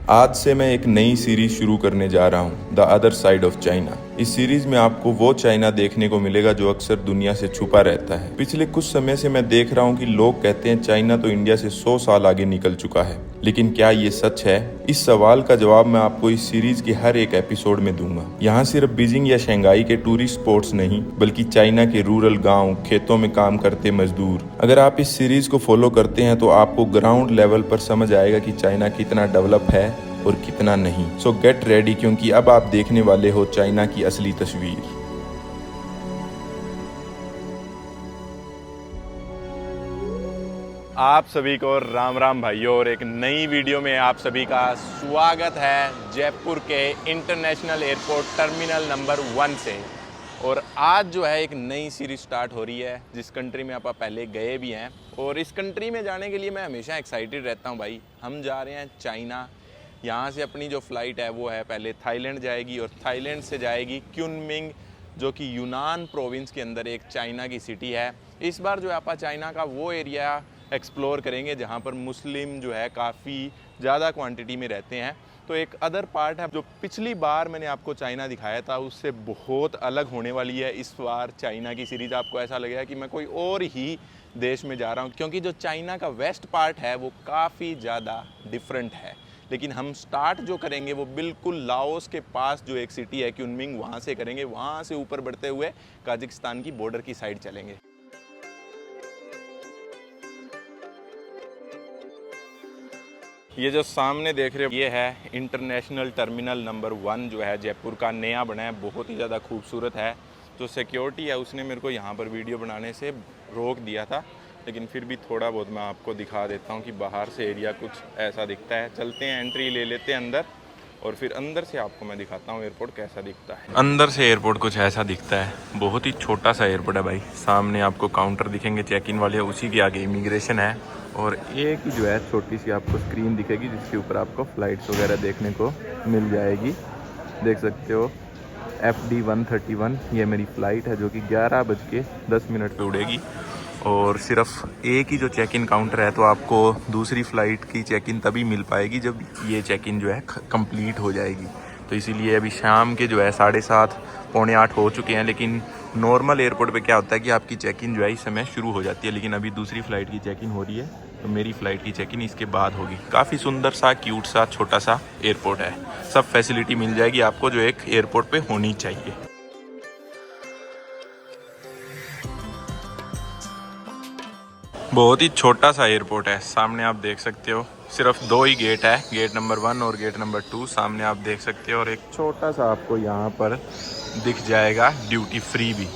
आज से मैं एक नई सीरीज शुरू करने जा रहा हूँ, the other side of China. इस सीरीज में आपको वो चाइना देखने को मिलेगा जो अक्सर दुनिया से छुपा रहता है। पिछले कुछ समय से मैं देख रहा हूँ कि लोग कहते हैं चाइना तो इंडिया से 100 साल आगे निकल चुका है, लेकिन क्या ये सच है? इस सवाल का जवाब मैं आपको इस सीरीज के हर एक एपिसोड में दूंगा। यहाँ सिर्फ बीजिंग या शंघाई के टूरिस्ट स्पॉट्स नहीं, बल्कि चाइना के रूरल गांव, खेतों में काम करते मजदूर। अगर आप इस सीरीज को फॉलो करते हैं तो आपको ग्राउंड लेवल पर समझ आएगा कि चाइना कितना डेवलप है और कितना नहीं। सो गेट रेडी, क्योंकि अब आप देखने वाले हो चाइना की असली तस्वीर। आप सभी को राम राम भाइयों, और एक नई वीडियो में आप सभी का स्वागत है जयपुर के इंटरनेशनल एयरपोर्ट टर्मिनल नंबर 1 से। और आज जो है एक नई सीरीज स्टार्ट हो रही है जिस कंट्री में आप पहले गए भी हैं, और इस कंट्री में जाने के लिए मैं हमेशा एक्साइटेड रहता हूं भाई। हम जा रहे हैं चाइना। यहाँ से अपनी जो फ़्लाइट है वो है पहले थाईलैंड जाएगी, और थाईलैंड से जाएगी क्युनमिंग, जो कि यूनान प्रोविंस के अंदर एक चाइना की सिटी है। इस बार जो है आप चाइना का वो एरिया एक्सप्लोर करेंगे जहाँ पर मुस्लिम जो है काफ़ी ज़्यादा क्वांटिटी में रहते हैं। तो एक अदर पार्ट है जो पिछली बार मैंने आपको चाइना दिखाया था उससे बहुत अलग होने वाली है इस बार चाइना की सीरीज़। आपको ऐसा लगेगा कि मैं कोई और ही देश में जा रहा हूँ, क्योंकि जो चाइना का वेस्ट पार्ट है वो काफ़ी ज़्यादा डिफरेंट है। लेकिन हम स्टार्ट जो करेंगे वो बिल्कुल लाओस के पास जो एक सिटी है क्युनमिंग, वहाँ से करेंगे। वहाँ से ऊपर बढ़ते हुए काजाकिस्तान की बॉर्डर की साइड चलेंगे। ये जो सामने देख रहे हो ये है इंटरनेशनल टर्मिनल नंबर 1 जो है जयपुर का, नया बना है, बहुत ही ज़्यादा खूबसूरत है। जो सिक्योरिटी है उसने मेरे को यहाँ पर वीडियो बनाने से रोक दिया था, लेकिन फिर भी थोड़ा बहुत मैं आपको दिखा देता हूँ कि बाहर से एरिया कुछ ऐसा दिखता है। चलते हैं, एंट्री ले लेते हैं अंदर, और फिर अंदर से आपको मैं दिखाता हूँ एयरपोर्ट कैसा दिखता है। अंदर से एयरपोर्ट कुछ ऐसा दिखता है, बहुत ही छोटा सा एयरपोर्ट है भाई। सामने आपको काउंटर दिखेंगे चेक इन वाले, उसी के आगे इमिग्रेशन है, और एक ही जो है छोटी सी आपको स्क्रीन दिखेगी जिसके ऊपर आपको फ़्लाइट्स वगैरह देखने को मिल जाएगी। देख सकते हो FD 131, ये मेरी फ़्लाइट है जो कि 11:10 पे उड़ेगी। और सिर्फ एक ही जो चेक इन काउंटर है, तो आपको दूसरी फ़्लाइट की चेक इन तभी मिल पाएगी जब ये चेक इन जो है कंप्लीट हो जाएगी। तो इसीलिए अभी शाम के जो है 7:30 पौने 8 हो चुके हैं। लेकिन नॉर्मल एयरपोर्ट पे क्या होता है कि आपकी चेक इन जो है इस समय शुरू हो जाती है, लेकिन अभी दूसरी फ़्लाइट की चेक इन हो रही है, तो मेरी फ़्लाइट की चेक इन इसके बाद होगी। काफ़ी सुंदर सा, क्यूट सा, छोटा सा एयरपोर्ट है। सब फैसिलिटी मिल जाएगी आपको जो एक एयरपोर्ट पे होनी चाहिए। बहुत ही छोटा सा एयरपोर्ट है। सामने आप देख सकते हो सिर्फ 2 ही गेट है, गेट नंबर 1 और गेट नंबर 2 सामने आप देख सकते हो। और एक छोटा सा आपको यहाँ पर दिख जाएगा ड्यूटी फ्री भी।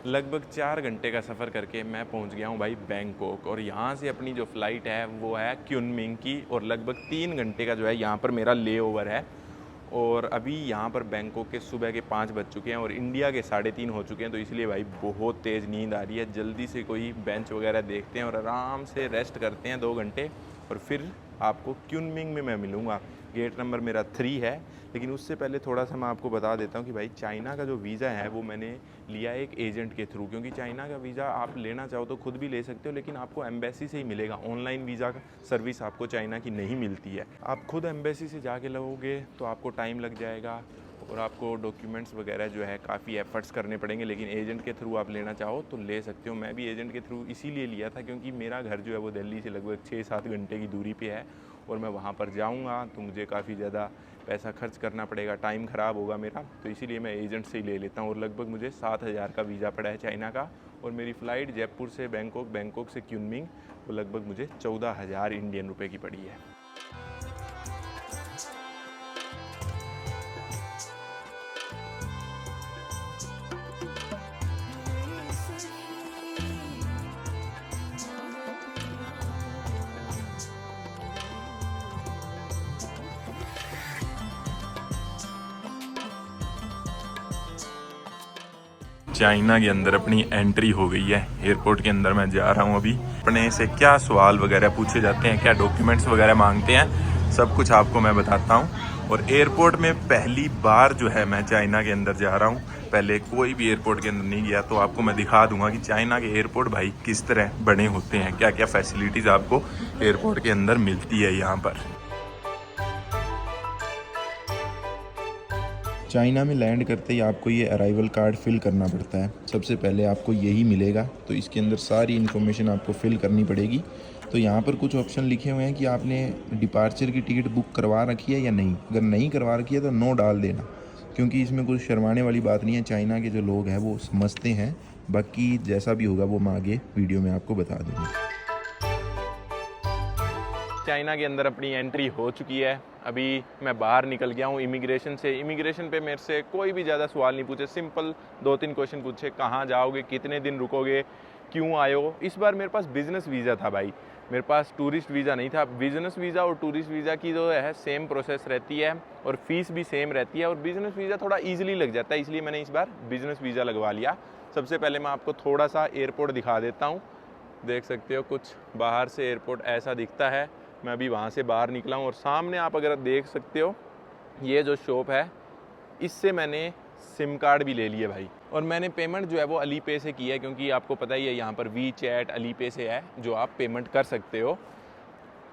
लगभग 4 घंटे का सफ़र करके मैं पहुंच गया हूं भाई बैंकॉक, और यहाँ से अपनी जो फ़्लाइट है वो है क्युनमिंग की, और लगभग 3 घंटे का जो है यहाँ पर मेरा ले ओवर है। और अभी यहाँ पर बैंकॉक के सुबह के 5 बज चुके हैं और इंडिया के 3:30 हो चुके हैं। तो इसलिए भाई बहुत तेज़ नींद आ रही है। जल्दी से कोई बेंच वगैरह देखते हैं और आराम से रेस्ट करते हैं 2 घंटे, और फिर आपको क्युनमिंग में मैं मिलूँगा। गेट नंबर मेरा 3 है। लेकिन उससे पहले थोड़ा सा मैं आपको बता देता हूँ कि भाई चाइना का जो वीज़ा है वो मैंने लिया एक एजेंट के थ्रू, क्योंकि चाइना का वीज़ा आप लेना चाहो तो खुद भी ले सकते हो, लेकिन आपको एम्बेसी से ही मिलेगा। ऑनलाइन वीज़ा का सर्विस आपको चाइना की नहीं मिलती है। आप खुद एम्बेसी से जाके लोगे तो आपको टाइम लग जाएगा, और आपको डॉक्यूमेंट्स वगैरह जो है काफ़ी एफर्ट्स करने पड़ेंगे। लेकिन एजेंट के थ्रू आप लेना चाहो तो ले सकते हो। मैं भी एजेंट के थ्रू इसीलिए लिया था क्योंकि मेरा घर जो है वो दिल्ली से लगभग 6-7 घंटे की दूरी पे है, और मैं वहाँ पर जाऊँगा तो मुझे काफ़ी ज़्यादा पैसा खर्च करना पड़ेगा, टाइम ख़राब होगा मेरा। तो इसीलिए मैं एजेंट से ही ले लेता हूँ। और लगभग मुझे 7,000 का वीज़ा पड़ा है चाइना का, और मेरी फ़्लाइट जयपुर से बैंकॉक, बैंकॉक से क्युनमिंग, वो लगभग मुझे 14,000 इंडियन रुपये की पड़ी है। चाइना के अंदर अपनी एंट्री हो गई है। एयरपोर्ट के अंदर मैं जा रहा हूँ अभी, अपने से क्या सवाल वगैरह पूछे जाते हैं, क्या डॉक्यूमेंट्स वगैरह मांगते हैं, सब कुछ आपको मैं बताता हूँ। और एयरपोर्ट में पहली बार जो है मैं चाइना के अंदर जा रहा हूँ, पहले कोई भी एयरपोर्ट के अंदर नहीं गया, तो आपको मैं दिखा दूंगा कि चाइना के एयरपोर्ट भाई किस तरह बने होते हैं, क्या क्या फैसिलिटीज़ आपको एयरपोर्ट के अंदर मिलती है यहाँ पर। चाइना में लैंड करते ही आपको ये अराइवल कार्ड फिल करना पड़ता है। सबसे पहले आपको यही मिलेगा, तो इसके अंदर सारी इन्फॉर्मेशन आपको फिल करनी पड़ेगी। तो यहाँ पर कुछ ऑप्शन लिखे हुए हैं कि आपने डिपार्चर की टिकट बुक करवा रखी है या नहीं। अगर नहीं करवा रखी है तो नो डाल देना, क्योंकि इसमें कुछ शर्माने वाली बात नहीं है। चाइना के जो लोग हैं वो समझते हैं। बाकी जैसा भी होगा वो मैं आगे वीडियो में आपको बता दूँगा। चाइना के अंदर अपनी एंट्री हो चुकी है। अभी मैं बाहर निकल गया हूँ इमिग्रेशन से। इमिग्रेशन पे मेरे से कोई भी ज़्यादा सवाल नहीं पूछे, सिंपल 2-3 क्वेश्चन पूछे, कहाँ जाओगे, कितने दिन रुकोगे, क्यों आए हो। इस बार मेरे पास बिज़नेस वीज़ा था भाई, मेरे पास टूरिस्ट वीज़ा नहीं था। बिज़नेस वीज़ा और टूरिस्ट वीज़ा की जो है सेम प्रोसेस रहती है और फ़ीस भी सेम रहती है, और बिज़नेस वीज़ा थोड़ा ईजिली लग जाता है, इसलिए मैंने इस बार बिज़नेस वीज़ा लगवा लिया। सबसे पहले मैं आपको थोड़ा सा एयरपोर्ट दिखा देता हूँ। देख सकते हो कुछ बाहर से एयरपोर्ट ऐसा दिखता है। मैं अभी वहाँ से बाहर निकला हूँ और सामने आप अगर देख सकते हो ये जो शॉप है, इससे मैंने सिम कार्ड भी ले लिए भाई। और मैंने पेमेंट जो है वो अली पे से की है, क्योंकि आपको पता ही है यहाँ पर वी चैट अली पे से है जो आप पेमेंट कर सकते हो।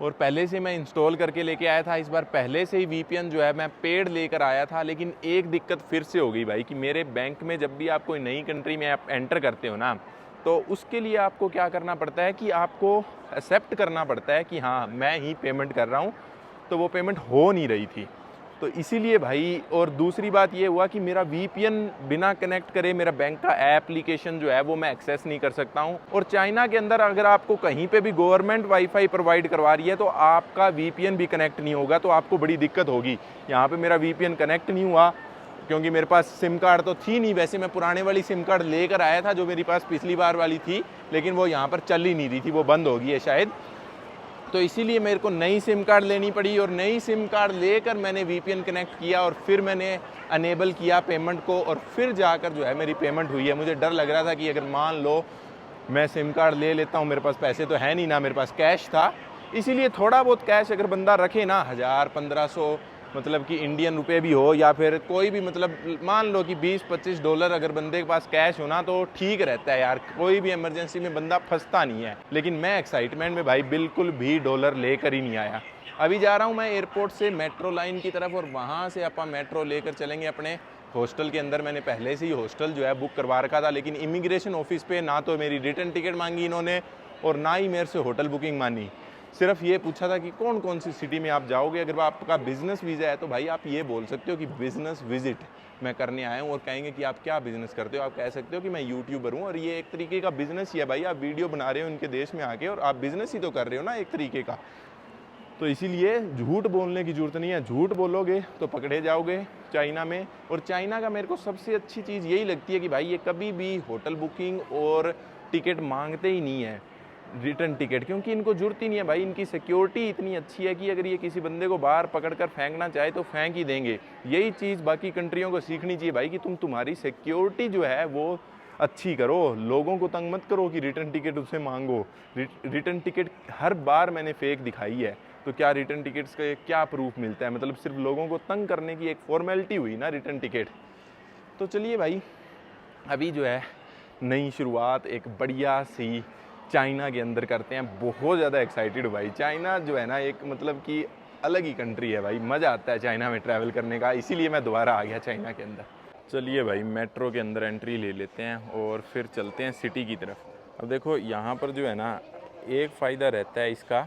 और पहले से मैं इंस्टॉल करके लेके आया था। इस बार पहले से ही VPN जो है मैं पेड लेकर आया था, लेकिन एक दिक्कत फिर से हो गई भाई कि मेरे बैंक में जब भी आप कोई नई कंट्री में आप एंटर करते हो ना, तो उसके लिए आपको क्या करना पड़ता है कि आपको एक्सेप्ट करना पड़ता है कि हाँ मैं ही पेमेंट कर रहा हूँ। तो वो पेमेंट हो नहीं रही थी, तो इसीलिए भाई। और दूसरी बात ये हुआ कि मेरा VPN बिना कनेक्ट करे मेरा बैंक का एप्लीकेशन जो है वो मैं एक्सेस नहीं कर सकता हूँ। और चाइना के अंदर अगर आपको कहीं पे भी गवर्नमेंट वाईफाई प्रोवाइड करवा रही है तो आपका VPN भी कनेक्ट नहीं होगा, तो आपको बड़ी दिक्कत होगी। यहाँ पे मेरा VPN कनेक्ट नहीं हुआ क्योंकि मेरे पास सिम कार्ड तो थी नहीं। वैसे मैं पुराने वाली सिम कार्ड लेकर आया था जो मेरे पास पिछली बार वाली थी, लेकिन वो यहाँ पर चल ही नहीं रही थी, वो बंद हो गई है शायद। तो इसीलिए मेरे को नई सिम कार्ड लेनी पड़ी, और नई सिम कार्ड लेकर मैंने VPN कनेक्ट किया और फिर मैंने अनेबल किया पेमेंट को, और फिर जाकर जो है मेरी पेमेंट हुई है। मुझे डर लग रहा था कि अगर मान लो मैं सिम कार्ड ले लेता हूँ, मेरे पास पैसे तो है नहीं ना, मेरे पास कैश था, इसीलिए थोड़ा बहुत कैश अगर बंदा रखे ना, 1000-1500 मतलब कि इंडियन रुपए भी हो, या फिर कोई भी मतलब मान लो कि $20-25 अगर बंदे के पास कैश हो ना, तो ठीक रहता है यार। कोई भी इमरजेंसी में बंदा फंसता नहीं है। लेकिन मैं एक्साइटमेंट में भाई बिल्कुल भी डॉलर लेकर ही नहीं आया। अभी जा रहा हूँ मैं एयरपोर्ट से मेट्रो लाइन की तरफ, और वहाँ से अपन मेट्रो लेकर चलेंगे अपने हॉस्टल के अंदर। मैंने पहले से ही हॉस्टल जो है बुक करवा रखा था, लेकिन इमिग्रेशन ऑफिस पे ना तो मेरी रिटर्न टिकट मांगी इन्होंने और ना ही मेरे से होटल बुकिंग मानी। सिर्फ ये पूछा था कि कौन कौन सी सिटी में आप जाओगे। अगर आपका बिज़नेस वीज़ा है तो भाई आप ये बोल सकते हो कि बिज़नेस विजिट मैं करने आया हूँ, और कहेंगे कि आप क्या बिज़नेस करते हो। आप कह सकते हो कि मैं यूट्यूबर हूँ, और ये एक तरीके का बिज़नेस ही है भाई। आप वीडियो बना रहे हो उनके देश में आके, और आप बिज़नेस ही तो कर रहे हो ना एक तरीके का। तो इसीलिए झूठ बोलने की ज़रूरत नहीं है। झूठ बोलोगे तो पकड़े जाओगे चाइना में। और चाइना का मेरे को सबसे अच्छी चीज़ यही लगती है कि भाई ये कभी भी होटल बुकिंग और टिकट मांगते ही नहीं है, रिटर्न टिकट, क्योंकि इनको जरूरत ही नहीं है भाई। इनकी सिक्योरिटी इतनी अच्छी है कि अगर ये किसी बंदे को बाहर पकड़कर फेंकना चाहे तो फेंक ही देंगे। यही चीज़ बाकी कंट्रियों को सीखनी चाहिए भाई कि तुम्हारी सिक्योरिटी जो है वो अच्छी करो, लोगों को तंग मत करो कि रिटर्न टिकट उससे मांगो। रिटर्न टिकट हर बार मैंने फेक दिखाई है, तो क्या रिटर्न टिकट्स का क्या प्रूफ मिलता है। मतलब सिर्फ लोगों को तंग करने की एक फॉर्मेलिटी हुई ना रिटर्न टिकट। तो चलिए भाई, अभी जो है नई शुरुआत एक बढ़िया सी चाइना के अंदर करते हैं। बहुत ज़्यादा एक्साइटेड भाई। चाइना जो है ना एक मतलब कि अलग ही कंट्री है भाई। मज़ा आता है चाइना में ट्रैवल करने का, इसीलिए मैं दोबारा आ गया चाइना के अंदर। चलिए भाई, मेट्रो के अंदर एंट्री ले लेते हैं और फिर चलते हैं सिटी की तरफ। अब देखो यहाँ पर जो है ना एक फ़ायदा रहता है इसका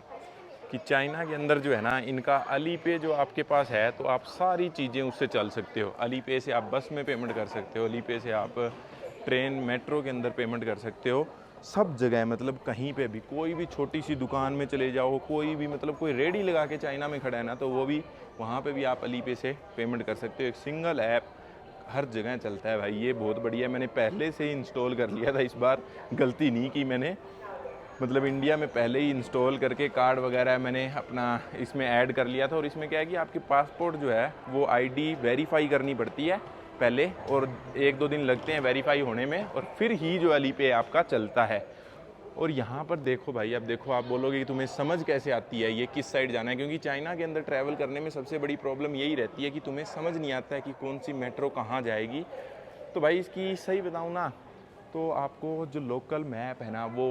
कि चाइना के अंदर जो है ना इनका अली पे जो आपके पास है, तो आप सारी चीज़ें उससे चल सकते हो। अली पे से आप बस में पेमेंट कर सकते हो, अली पे से आप ट्रेन मेट्रो के अंदर पेमेंट कर सकते हो। सब जगह मतलब कहीं पे भी, कोई भी छोटी सी दुकान में चले जाओ, कोई भी मतलब कोई रेडी लगा के चाइना में खड़ा है ना, तो वो भी वहाँ पे भी आप अली पे से पेमेंट कर सकते हो। एक सिंगल ऐप हर जगह चलता है भाई, ये बहुत बढ़िया है। मैंने पहले से ही इंस्टॉल कर लिया था, इस बार गलती नहीं की मैंने। मतलब इंडिया में पहले ही इंस्टॉल करके कार्ड वगैरह मैंने अपना इसमें ऐड कर लिया था। और इसमें क्या है कि आपकी पासपोर्ट जो है वो ID वेरीफाई करनी पड़ती है पहले, और 1-2 दिन लगते हैं वेरीफाई होने में, और फिर ही जो अली पे आपका चलता है। और यहाँ पर देखो भाई, अब देखो आप बोलोगे कि तुम्हें समझ कैसे आती है ये किस साइड जाना है, क्योंकि चाइना के अंदर ट्रैवल करने में सबसे बड़ी प्रॉब्लम यही रहती है कि तुम्हें समझ नहीं आता है कि कौन सी मेट्रो कहाँ जाएगी। तो भाई इसकी सही बताऊँ ना, तो आपको जो लोकल मैप है ना वो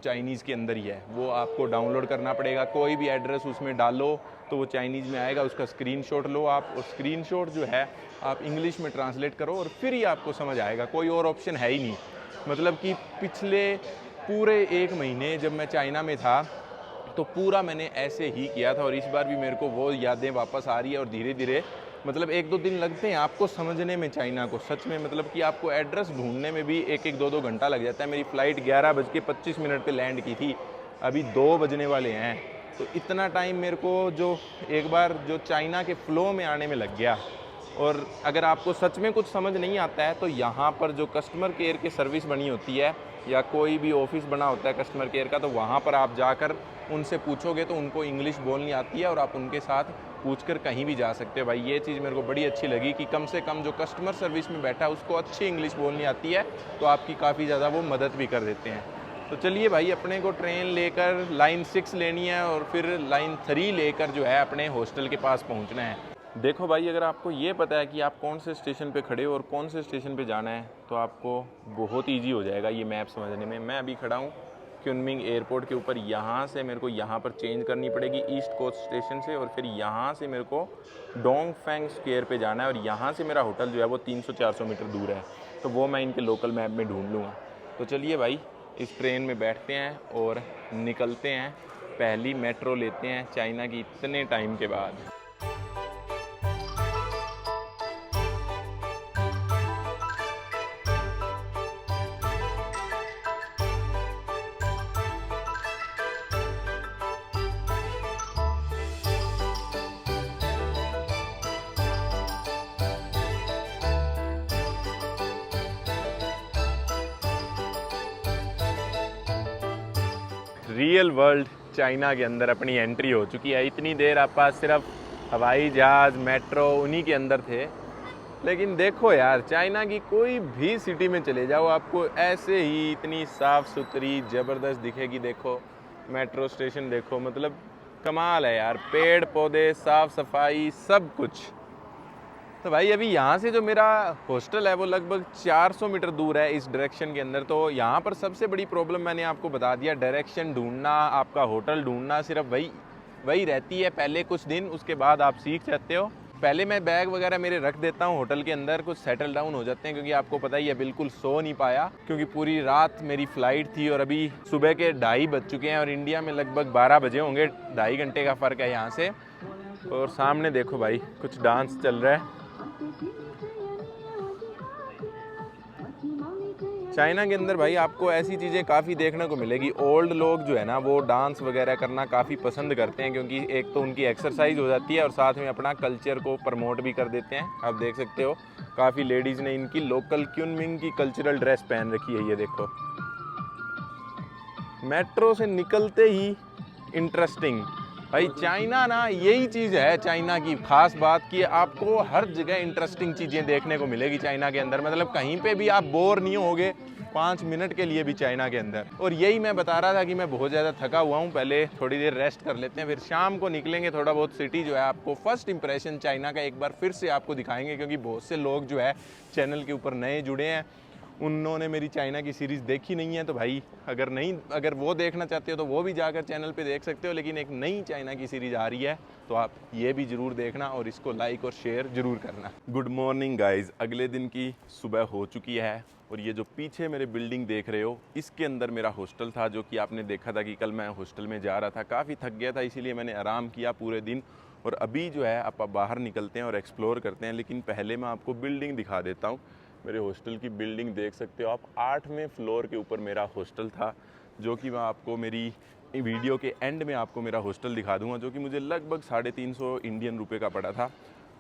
चाइनीज़ के अंदर ही है, वो आपको डाउनलोड करना पड़ेगा। कोई भी एड्रेस उसमें डालो तो वो चाइनीज़ में आएगा, उसका स्क्रीनशॉट लो आप, और स्क्रीनशॉट जो है आप इंग्लिश में ट्रांसलेट करो और फिर ही आपको समझ आएगा। कोई और ऑप्शन है ही नहीं। मतलब कि पिछले पूरे 1 महीने जब मैं चाइना में था तो पूरा मैंने ऐसे ही किया था, और इस बार भी मेरे को वो यादें वापस आ रही है। और धीरे धीरे मतलब 1-2 दिन लगते हैं आपको समझने में चाइना को, सच में। मतलब कि आपको एड्रेस ढूंढने में भी 1-1, 2-2 घंटा लग जाता है। मेरी फ़्लाइट 11:25 पे लैंड की थी, अभी 2 बजने वाले हैं। तो इतना टाइम मेरे को जो एक बार जो चाइना के फ़्लो में आने में लग गया। और अगर आपको सच में कुछ समझ नहीं आता है तो यहाँ पर जो कस्टमर केयर की सर्विस बनी होती है या कोई भी ऑफिस बना होता है कस्टमर केयर का, तो वहाँ पर आप जाकर उनसे पूछोगे तो उनको इंग्लिश बोलनी आती है और आप उनके साथ पूछकर कहीं भी जा सकते हो। भाई ये चीज़ मेरे को बड़ी अच्छी लगी कि कम से कम जो कस्टमर सर्विस में बैठा है उसको अच्छी इंग्लिश बोलनी आती है, तो आपकी काफ़ी ज़्यादा वो मदद भी कर देते हैं। तो चलिए भाई, अपने को ट्रेन लेकर लाइन 6 लेनी है और फिर लाइन 3 लेकर जो है अपने हॉस्टल के पास पहुंचना है। देखो भाई, अगर आपको ये पता है कि आप कौन से स्टेशन पे खड़े हो और कौन से स्टेशन पे जाना है तो आपको बहुत ईजी हो जाएगा ये मैप समझने में। मैं अभी खड़ा हूँ क्युनमिंग एयरपोर्ट के ऊपर। यहाँ से मेरे को यहाँ पर चेंज करनी पड़ेगी ईस्ट कोस्ट स्टेशन से, और फिर यहाँ से मेरे को डोंगफेंग स्क्वायर पे जाना है, और यहाँ से मेरा होटल जो है वो 300-400 मीटर दूर है। तो वो मैं इनके लोकल मैप में ढूंढ लूँगा। तो चलिए भाई, इस ट्रेन में बैठते हैं और निकलते हैं। पहली मेट्रो लेते हैं चाइना की इतने टाइम के बाद। रियल वर्ल्ड चाइना के अंदर अपनी एंट्री हो चुकी है। इतनी देर आप पास सिर्फ हवाई जहाज़, मेट्रो उन्हीं के अंदर थे, लेकिन देखो यार, चाइना की कोई भी सिटी में चले जाओ आपको ऐसे ही इतनी साफ़ सुथरी ज़बरदस्त दिखेगी। देखो मेट्रो स्टेशन देखो, मतलब कमाल है यार, पेड़ पौधे, साफ़ सफाई, सब कुछ। तो भाई अभी यहाँ से जो मेरा हॉस्टल है वो लगभग 400 मीटर दूर है इस डायरेक्शन के अंदर। तो यहाँ पर सबसे बड़ी प्रॉब्लम मैंने आपको बता दिया, डायरेक्शन ढूंढना, आपका होटल ढूंढना, सिर्फ वही रहती है पहले कुछ दिन, उसके बाद आप सीख जाते हो। पहले मैं बैग वगैरह मेरे रख देता हूँ होटल के अंदर, कुछ सेटल डाउन हो जाते हैं, क्योंकि आपको पता ही है बिल्कुल सो नहीं पाया, क्योंकि पूरी रात मेरी फ़्लाइट थी और अभी सुबह के 2:30 बज चुके हैं और इंडिया में लगभग 12 बजे होंगे। 2.5 घंटे का फ़र्क है यहाँ से। और सामने देखो भाई, कुछ डांस चल रहा है। चाइना के अंदर भाई आपको ऐसी चीज़ें काफ़ी देखने को मिलेगी। ओल्ड लोग जो है ना वो डांस वगैरह करना काफ़ी पसंद करते हैं, क्योंकि एक तो उनकी एक्सरसाइज हो जाती है और साथ में अपना कल्चर को प्रमोट भी कर देते हैं। आप देख सकते हो काफ़ी लेडीज़ ने इनकी लोकल क्युनमिंग की कल्चरल ड्रेस पहन रखी है। ये देखो, मेट्रो से निकलते ही इंटरेस्टिंग भाई, चाइना ना यही चीज़ है चाइना की खास बात, कि आपको हर जगह इंटरेस्टिंग चीज़ें देखने को मिलेगी चाइना के अंदर। मतलब कहीं पे भी आप बोर नहीं होगे 5 मिनट के लिए भी चाइना के अंदर। और यही मैं बता रहा था कि मैं बहुत ज़्यादा थका हुआ हूँ, पहले थोड़ी देर रेस्ट कर लेते हैं, फिर शाम को निकलेंगे थोड़ा बहुत। सिटी जो है आपको फर्स्ट इंप्रेशन चाइना का एक बार फिर से आपको दिखाएंगे, क्योंकि बहुत से लोग जो है चैनल के ऊपर नए जुड़े हैं, उन्होंने मेरी चाइना की सीरीज़ देखी नहीं है। तो भाई अगर वो देखना चाहते हो तो वो भी जाकर चैनल पे देख सकते हो, लेकिन एक नई चाइना की सीरीज़ आ रही है तो आप ये भी ज़रूर देखना और इसको लाइक और शेयर ज़रूर करना। गुड मॉर्निंग गाइज़, अगले दिन की सुबह हो चुकी है और ये जो पीछे मेरे बिल्डिंग देख रहे हो, इसके अंदर मेरा हॉस्टल था, जो कि आपने देखा था कि कल मैं हॉस्टल में जा रहा था। काफ़ी थक गया था, इसीलिए मैंने आराम किया पूरे दिन। और अभी जो है आप बाहर निकलते हैं और एक्सप्लोर करते हैं, लेकिन पहले मैं आपको बिल्डिंग दिखा देता हूँ। मेरे हॉस्टल की बिल्डिंग देख सकते हो आप, 8वें फ्लोर के ऊपर मेरा हॉस्टल था, जो कि मैं आपको मेरी वीडियो के एंड में आपको मेरा हॉस्टल दिखा दूंगा, जो कि मुझे लगभग 350 इंडियन रुपए का पड़ा था।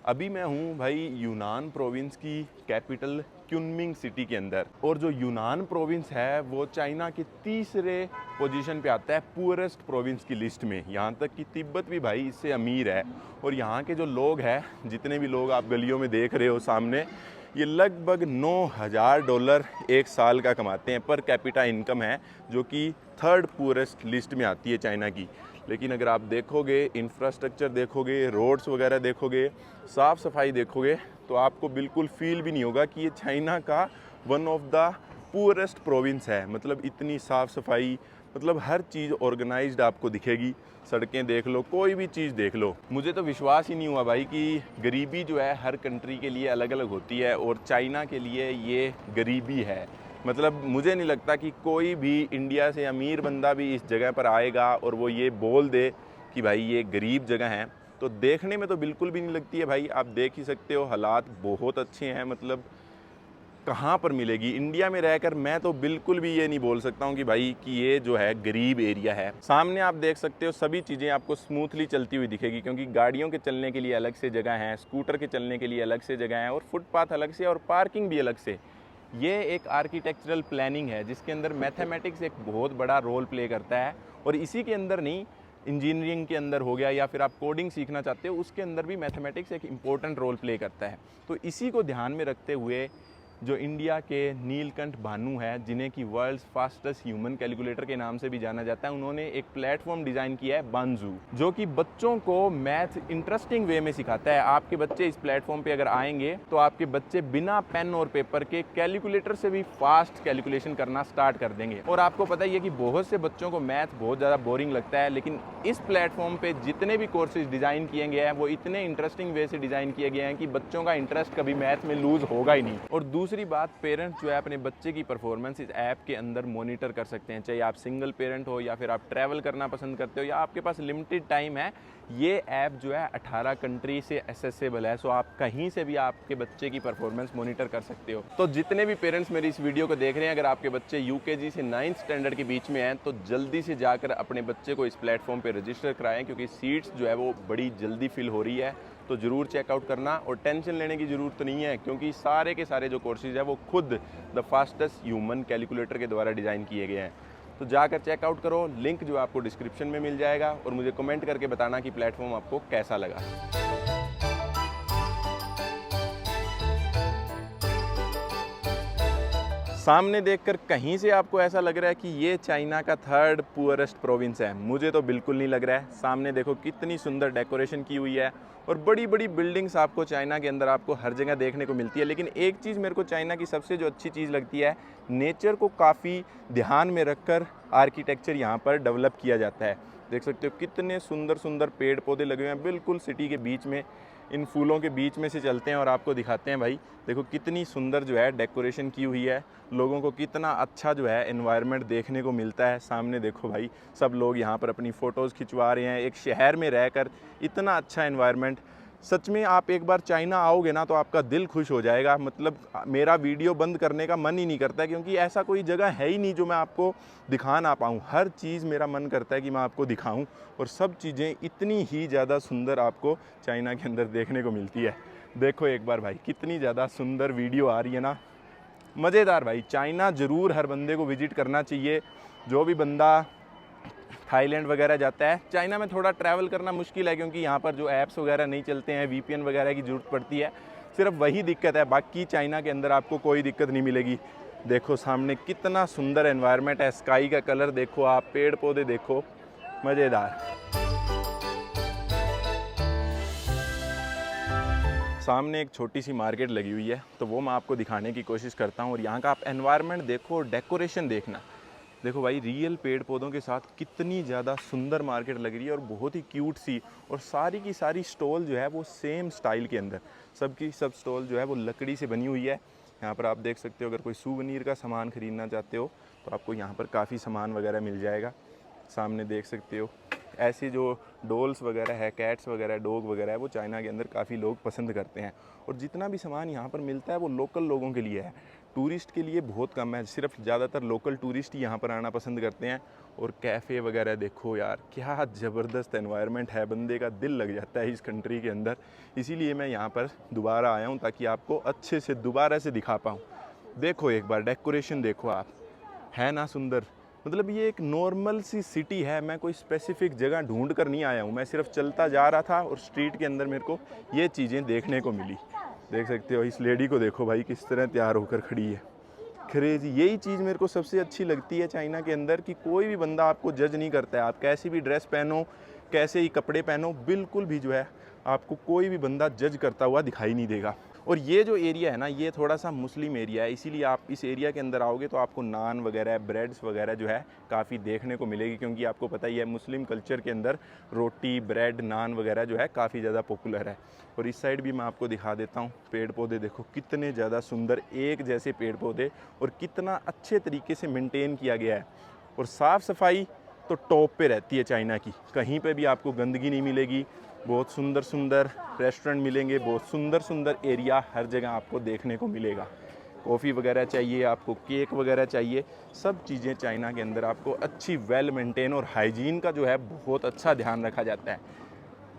अभी मैं हूँ भाई यूनान प्रोविंस की कैपिटल क्युनमिंग सिटी के अंदर, और जो यूनान प्रोविंस है वो चाइना के 3रे पोजीशन पे आता है पुअरेस्ट प्रोविंस की लिस्ट में। यहाँ तक कि तिब्बत भी भाई इससे अमीर है। और यहाँ के जो लोग हैं, जितने भी लोग आप गलियों में देख रहे हो सामने, ये लगभग $9,000 एक साल का कमाते हैं, पर कैपिटा इनकम है, जो कि थर्ड पुअरेस्ट लिस्ट में आती है चाइना की। लेकिन अगर आप देखोगे, इंफ्रास्ट्रक्चर देखोगे, रोड्स वगैरह देखोगे, साफ़ सफाई देखोगे, तो आपको बिल्कुल फील भी नहीं होगा कि ये चाइना का one of the poorest province है। मतलब इतनी साफ़ सफाई, मतलब हर चीज़ ऑर्गेनाइज्ड आपको दिखेगी। सड़कें देख लो, कोई भी चीज़ देख लो। मुझे तो विश्वास ही नहीं हुआ भाई कि गरीबी जो है हर कंट्री के लिए अलग अलग होती है, और चाइना के लिए ये गरीबी है। मतलब मुझे नहीं लगता कि कोई भी इंडिया से अमीर बंदा भी इस जगह पर आएगा और वो ये बोल दे कि भाई ये गरीब जगह है। तो देखने में तो बिल्कुल भी नहीं लगती है भाई। आप देख ही सकते हो, हालात बहुत अच्छे हैं। मतलब कहाँ पर मिलेगी इंडिया में रहकर, मैं तो बिल्कुल भी ये नहीं बोल सकता हूँ कि भाई कि ये जो है गरीब एरिया है। सामने आप देख सकते हो सभी चीज़ें आपको स्मूथली चलती हुई दिखेगी, क्योंकि गाड़ियों के चलने के लिए अलग से जगह है, स्कूटर के चलने के लिए अलग से जगह है, और फुटपाथ अलग से, और पार्किंग भी अलग से। ये एक आर्किटेक्चरल प्लानिंग है जिसके अंदर मैथमेटिक्स एक बहुत बड़ा रोल प्ले करता है। और इसी के अंदर नहीं, इंजीनियरिंग के अंदर हो गया, या फिर आप कोडिंग सीखना चाहते हो, उसके अंदर भी मैथमेटिक्स एक इम्पोर्टेंट रोल प्ले करता है। तो इसी को ध्यान में रखते हुए जो इंडिया के नीलकंठ भानू है, जिन्हें कि वर्ल्ड्स फास्टेस्ट ह्यूमन कैलकुलेटर के नाम से भी जाना जाता है, उन्होंने एक प्लेटफॉर्म डिज़ाइन किया है बांजू, जो कि बच्चों को मैथ इंटरेस्टिंग वे में सिखाता है। आपके बच्चे इस प्लेटफॉर्म पे अगर आएंगे तो आपके बच्चे बिना पेन और पेपर के कैलकुलेटर से भी फास्ट कैलकुलेशन करना स्टार्ट कर देंगे। और आपको पता ही है कि बहुत से बच्चों को मैथ बहुत ज़्यादा बोरिंग लगता है, लेकिन इस प्लेटफॉर्म पे जितने भी कोर्सेज डिज़ाइन किए गए हैं वो इतने इंटरेस्टिंग वे से डिज़ाइन किए गए हैं कि बच्चों का इंटरेस्ट कभी मैथ में लूज़ होगा ही नहीं। और दूसरी बात, पेरेंट्स जो है अपने बच्चे की परफॉर्मेंस इस ऐप के अंदर मॉनिटर कर सकते हैं। चाहे आप सिंगल पेरेंट हो, या फिर आप ट्रैवल करना पसंद करते हो, या आपके पास लिमिटेड टाइम है, ये ऐप जो है 18 कंट्री से एक्सेसिबल है। सो आप कहीं से भी आपके बच्चे की परफॉर्मेंस मॉनिटर कर सकते हो। तो जितने भी पेरेंट्स मेरी इस वीडियो को देख रहे हैं, अगर आपके बच्चे यूकेजी से 9th स्टैंडर्ड के बीच में हैं, तो जल्दी से जाकर अपने बच्चे को इस प्लेटफॉर्म पर रजिस्टर कराएं, क्योंकि सीट्स जो है वो बड़ी जल्दी फिल हो रही है। तो ज़रूर चेकआउट करना, और टेंशन लेने की ज़रूरत नहीं है, क्योंकि सारे के सारे जो कोर्सेज है वो खुद द फास्टेस्ट ह्यूमन कैलकुलेटर के द्वारा डिज़ाइन किए गए हैं। तो जाकर चेकआउट करो, लिंक जो आपको डिस्क्रिप्शन में मिल जाएगा, और मुझे कमेंट करके बताना कि प्लेटफॉर्म आपको कैसा लगा। सामने देखकर कहीं से आपको ऐसा लग रहा है कि ये चाइना का थर्ड पुअरेस्ट प्रोविंस है? मुझे तो बिल्कुल नहीं लग रहा है। सामने देखो कितनी सुंदर डेकोरेशन की हुई है, और बड़ी बड़ी बिल्डिंग्स आपको चाइना के अंदर आपको हर जगह देखने को मिलती है। लेकिन एक चीज़ मेरे को चाइना की सबसे जो अच्छी चीज़ लगती है, नेचर को काफ़ी ध्यान में रखकर आर्किटेक्चर यहाँ पर डेवलप किया जाता है। देख सकते हो कितने सुंदर सुंदर पेड़ पौधे लगे हुए हैं बिल्कुल सिटी के बीच में। इन फूलों के बीच में से चलते हैं और आपको दिखाते हैं भाई, देखो कितनी सुंदर जो है डेकोरेशन की हुई है। लोगों को कितना अच्छा जो है एनवायरनमेंट देखने को मिलता है। सामने देखो भाई, सब लोग यहाँ पर अपनी फ़ोटोज़ खिंचवा रहे हैं। एक शहर में रहकर इतना अच्छा एनवायरनमेंट, सच में आप एक बार चाइना आओगे ना तो आपका दिल खुश हो जाएगा। मतलब मेरा वीडियो बंद करने का मन ही नहीं करता, क्योंकि ऐसा कोई जगह है ही नहीं जो मैं आपको दिखा ना पाऊँ। हर चीज़ मेरा मन करता है कि मैं आपको दिखाऊं, और सब चीज़ें इतनी ही ज़्यादा सुंदर आपको चाइना के अंदर देखने को मिलती है। देखो एक बार भाई, कितनी ज़्यादा सुंदर वीडियो आ रही है ना, मज़ेदार भाई। चाइना ज़रूर हर बंदे को विजिट करना चाहिए। जो भी बंदा थाईलैंड वगैरह जाता है, चाइना में थोड़ा ट्रैवल करना मुश्किल है, क्योंकि यहाँ पर जो ऐप्स वगैरह नहीं चलते हैं, VPN वगैरह की ज़रूरत पड़ती है। सिर्फ वही दिक्कत है, बाकी चाइना के अंदर आपको कोई दिक्कत नहीं मिलेगी। देखो सामने कितना सुंदर एनवायरनमेंट है, स्काई का कलर देखो आप, पेड़ पौधे देखो, मज़ेदार। सामने एक छोटी सी मार्केट लगी हुई है, तो वो मैं आपको दिखाने की कोशिश करता हूँ। और यहाँ का आप एनवायरनमेंट देखो, डेकोरेशन देखना। देखो भाई, रियल पेड़ पौधों के साथ कितनी ज़्यादा सुंदर मार्केट लग रही है, और बहुत ही क्यूट सी। और सारी की सारी स्टॉल जो है वो सेम स्टाइल के अंदर, सबकी सब स्टॉल जो है वो लकड़ी से बनी हुई है। यहाँ पर आप देख सकते हो, अगर कोई सूवनीर का सामान ख़रीदना चाहते हो तो आपको यहाँ पर काफ़ी सामान वगैरह मिल जाएगा। सामने देख सकते हो ऐसी जो डॉल्स वगैरह है, कैट्स वगैरह, डॉग वगैरह है, वो चाइना के अंदर काफ़ी लोग पसंद करते हैं। और जितना भी सामान यहाँ पर मिलता है वो लोकल लोगों के लिए है, टूरिस्ट के लिए बहुत कम है। सिर्फ ज़्यादातर लोकल टूरिस्ट ही यहाँ पर आना पसंद करते हैं। और कैफ़े वगैरह देखो यार, क्या ज़बरदस्त एनवायरनमेंट है, बंदे का दिल लग जाता है इस कंट्री के अंदर। इसीलिए मैं यहाँ पर दोबारा आया हूँ, ताकि आपको अच्छे से दोबारा से दिखा पाऊँ। देखो एक बार डेकोरेशन देखो आप, है ना सुंदर। मतलब ये एक नॉर्मल सी सिटी है, मैं कोई स्पेसिफिक जगह ढूंढ कर नहीं आया हूँ। मैं सिर्फ चलता जा रहा था और स्ट्रीट के अंदर मेरे को ये चीज़ें देखने को मिली। देख सकते हो इस लेडी को, देखो भाई किस तरह तैयार होकर खड़ी है, क्रेजी। यही चीज़ मेरे को सबसे अच्छी लगती है चाइना के अंदर कि कोई भी बंदा आपको जज नहीं करता है। आप कैसी भी ड्रेस पहनो, कैसे ही कपड़े पहनो, बिल्कुल भी जो है आपको कोई भी बंदा जज करता हुआ दिखाई नहीं देगा। और ये जो एरिया है ना, ये थोड़ा सा मुस्लिम एरिया है, इसीलिए आप इस एरिया के अंदर आओगे तो आपको नान वगैरह, ब्रेड्स वगैरह जो है काफ़ी देखने को मिलेगी, क्योंकि आपको पता ही है मुस्लिम कल्चर के अंदर रोटी, ब्रेड, नान वगैरह जो है काफ़ी ज़्यादा पॉपुलर है। और इस साइड भी मैं आपको दिखा देता हूँ, पेड़ पौधे देखो कितने ज़्यादा सुंदर, एक जैसे पेड़ पौधे, और कितना अच्छे तरीके से मेंटेन किया गया है। और साफ़ सफाई तो टॉप पे रहती है चाइना की, कहीं पे भी आपको गंदगी नहीं मिलेगी। बहुत सुंदर सुंदर रेस्टोरेंट मिलेंगे, बहुत सुंदर सुंदर एरिया हर जगह आपको देखने को मिलेगा। कॉफ़ी वगैरह चाहिए आपको, केक वगैरह चाहिए, सब चीज़ें चाइना के अंदर आपको अच्छी वेल मेंटेन, और हाइजीन का जो है बहुत अच्छा ध्यान रखा जाता है।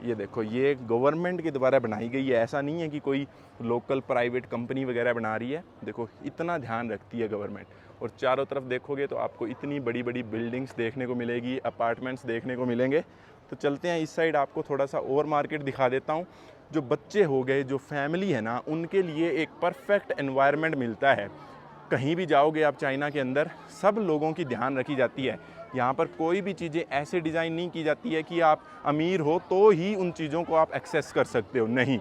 ये देखो, ये गवर्नमेंट के द्वारा बनाई गई है, ऐसा नहीं है कि कोई लोकल प्राइवेट कंपनी वगैरह बना रही है। देखो इतना ध्यान रखती है गवर्नमेंट। और चारों तरफ देखोगे तो आपको इतनी बड़ी बड़ी बिल्डिंग्स देखने को मिलेगी, अपार्टमेंट्स देखने को मिलेंगे। तो चलते हैं इस साइड, आपको थोड़ा सा और मार्केट दिखा देता हूँ। जो बच्चे हो गए, जो फैमिली है ना, उनके लिए एक परफेक्ट एनवायरनमेंट मिलता है। कहीं भी जाओगे आप चाइना के अंदर, सब लोगों की ध्यान रखी जाती है। यहाँ पर कोई भी चीज़ें ऐसे डिज़ाइन नहीं की जाती है कि आप अमीर हो तो ही उन चीज़ों को आप एक्सेस कर सकते हो, नहीं।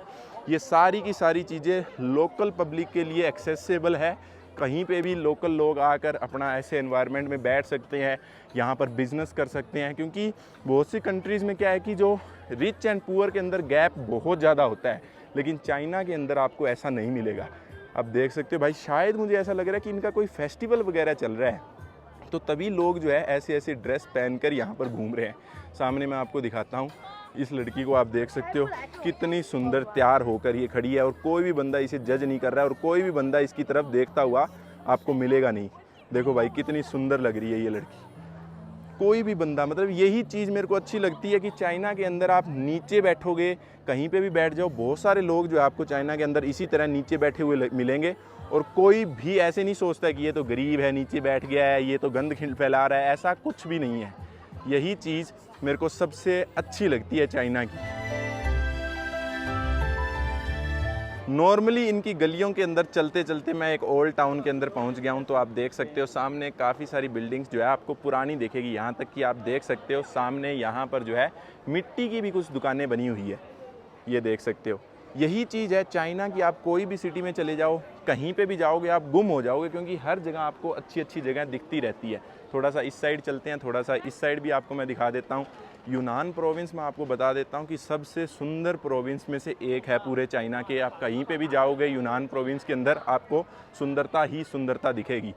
ये सारी की सारी चीज़ें लोकल पब्लिक के लिए एक्सेसिबल है। कहीं पे भी लोकल लोग आकर अपना ऐसे एनवायरनमेंट में बैठ सकते हैं, यहाँ पर बिज़नेस कर सकते हैं। क्योंकि बहुत सी कंट्रीज़ में क्या है कि जो रिच एंड पुअर के अंदर गैप बहुत ज़्यादा होता है, लेकिन चाइना के अंदर आपको ऐसा नहीं मिलेगा। अब देख सकते हो भाई, शायद मुझे ऐसा लग रहा है कि इनका कोई फेस्टिवल वगैरह चल रहा है, तो तभी लोग जो है ऐसे ऐसे ड्रेस पहनकर यहाँ पर घूम रहे हैं। सामने मैं आपको दिखाता हूँ, इस लड़की को आप देख सकते हो कितनी सुंदर तैयार होकर ये खड़ी है, और कोई भी बंदा इसे जज नहीं कर रहा है, और कोई भी बंदा इसकी तरफ देखता हुआ आपको मिलेगा नहीं। देखो भाई कितनी सुंदर लग रही है ये लड़की। कोई भी बंदा, मतलब यही चीज़ मेरे को अच्छी लगती है कि चाइना के अंदर आप नीचे बैठोगे, कहीं पे भी बैठ जाओ, बहुत सारे लोग जो है आपको चाइना के अंदर इसी तरह नीचे बैठे हुए मिलेंगे। और कोई भी ऐसे नहीं सोचता कि ये तो गरीब है, नीचे बैठ गया है, ये तो गंद फैला रहा है, ऐसा कुछ भी नहीं है। यही चीज़ मेरे को सबसे अच्छी लगती है चाइना की। नॉर्मली इनकी गलियों के अंदर चलते चलते मैं एक ओल्ड टाउन के अंदर पहुंच गया हूं। तो आप देख सकते हो सामने काफ़ी सारी बिल्डिंग्स जो है आपको पुरानी दिखेगी, यहाँ तक कि आप देख सकते हो सामने यहाँ पर जो है मिट्टी की भी कुछ दुकानें बनी हुई है, ये देख सकते हो। यही चीज़ है चाइना की, आप कोई भी सिटी में चले जाओ, कहीं पे भी जाओगे आप गुम हो जाओगे, क्योंकि हर जगह आपको अच्छी अच्छी जगह दिखती रहती है। थोड़ा सा इस साइड चलते हैं, थोड़ा सा इस साइड भी आपको मैं दिखा देता हूँ। यूनान प्रोविंस में आपको बता देता हूँ कि सबसे सुंदर प्रोविंस में से एक है पूरे चाइना के। आप कहीं पे भी जाओगे यूनान प्रोविंस के अंदर आपको सुंदरता ही सुंदरता दिखेगी।